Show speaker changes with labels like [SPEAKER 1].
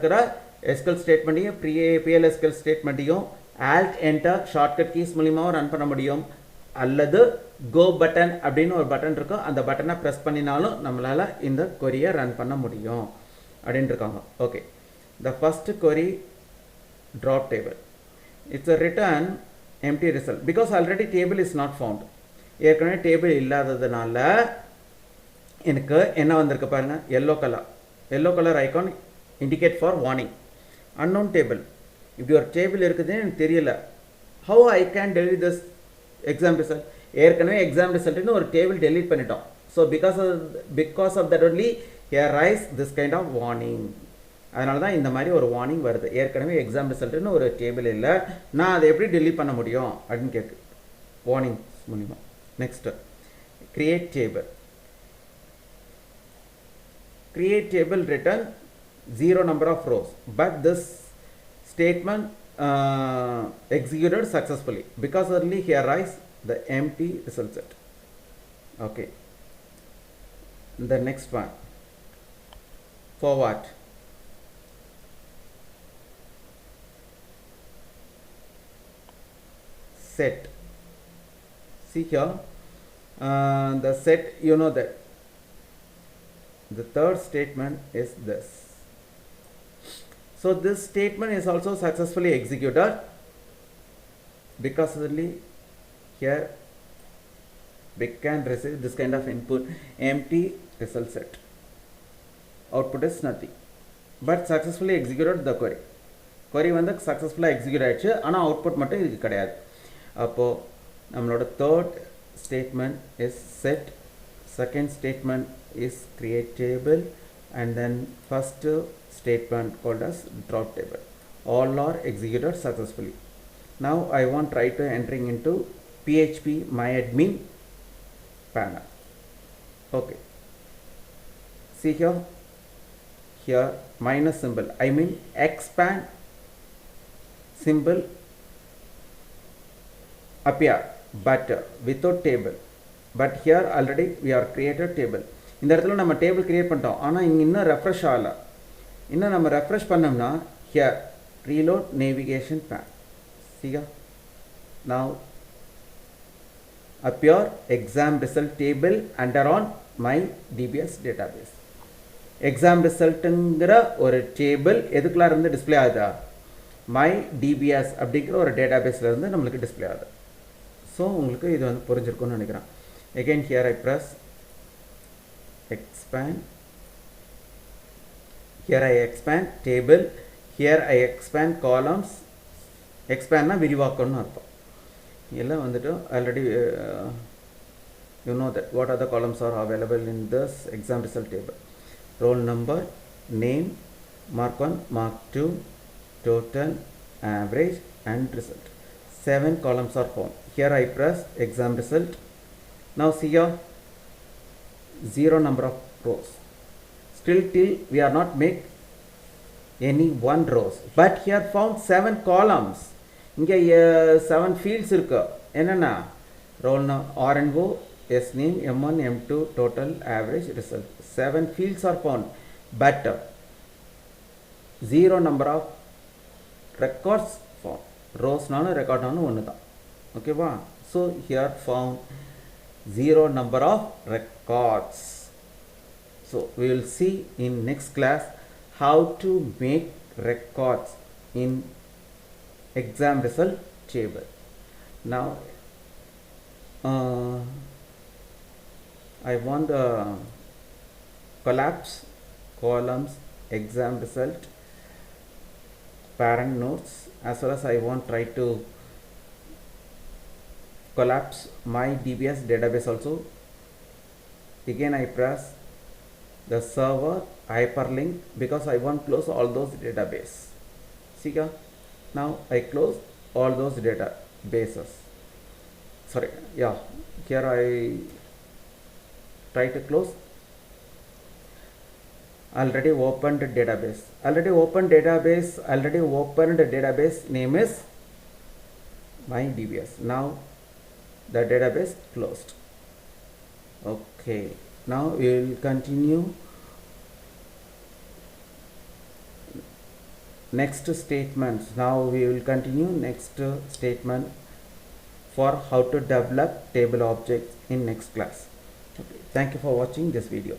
[SPEAKER 1] SQL statement PLSQL statement alt enter shortcut keys மூலமாவும் run பண்ண முடியும் அல்லது go button அப்படினு ஒரு பட்டன் இருக்கும் அந்த பட்டனை பிரஸ் பண்ணினாலும் நம்மளால இந்த query-யை ரன் பண்ண முடியும் அப்படினு இருக்காங்க okay the first query drop table it's a return empty result because already table is not found ஏற்கனவே டேபிள் இல்லாததனால எனக்கு என்ன வந்திருக்கு பாருங்க yellow color icon indicate for warning unknown table இப்படி ஒரு டேபிள் இருக்குதுன்னு எனக்கு தெரியல how I can delete this exam result ஏற்கனவே exam result னு ஒரு டேபிள் delete பண்ணிட்டோம் so because of that only here rise this kind of warning அதனால தான் இந்த மாதிரி ஒரு warning வருது ஏற்கனவே exam result னு ஒரு டேபிள் இல்ல நான் அதை எப்படி delete பண்ண முடியும் அப்படினு கேக்கு warning மூலமா next create table return 0 number of rows but this statement executed successfully because only here rise the empty result set okay the next one forward set see here the set you know that the third statement is this so this statement is also successfully executed because only here we can receive this kind of input empty result set output is nothing but successfully executed the query வந்து successfully execute ஆயிடுச்சு ஆனா output மட்டும் இதுக்கு கிடையாது அப்போ நம்மளோட third statement is set second statement is create table and then first statement called as drop table all are executed successfully now I want try to entering into php myadmin panel okay see here minus symbol I mean expand symbol appear but without table but here already we are created table இந்த இடத்துல நம்ம table create பண்ணிட்டோம் ஆனா இங்க இன்னும் refresh ஆகல இன்னும் நம்ம ரெஃப்ரெஷ் பண்ணோம்னா here reload navigation pane see now appear exam result table under on my dbs database exam result ங்கற ஒரு டேபிள் எதுக்குள்ள இருந்து டிஸ்ப்ளே ஆகுதா my dbs அப்படிங்கற ஒரு டேட்டாபேஸ்ல இருந்து நமக்கு டிஸ்ப்ளே ஆகுது சோ உங்களுக்கு இது வந்து புரிஞ்சிருக்கும்னு நினைக்கிறேன் again here I press expand here I expand table here I expand columns expand na விரிவாக்கம்னு அர்த்தம் எல்லாம் வந்துட்டு already you know that what are the columns are available in this exam result table roll number name mark 1 mark 2 total average and result 7 columns are found here I press exam result now see here 0 number of rows still till we are not make any one rows but here found 7 columns இங்க 7 fields இருக்கு என்னன்னா roll rno s name m1 m2 total average result 7 fields are found but 0 number of records found rows நானும் record நானும் ஒண்ணுதான் ஓகேவா so here found 0 number of records so we will see in next class how to make records in exam result table now I want the collapse columns exam result parent notes as well as I want try to collapse my dbs database also again I press the server hyperlink because I want close all those database see now I close all those databases sorry yeah here I try to close already opened database name is my dbs now the database closed okay now we will continue next statements. Now we will continue next statement for how to develop table objects in next class. Okay. Thank you for watching this video.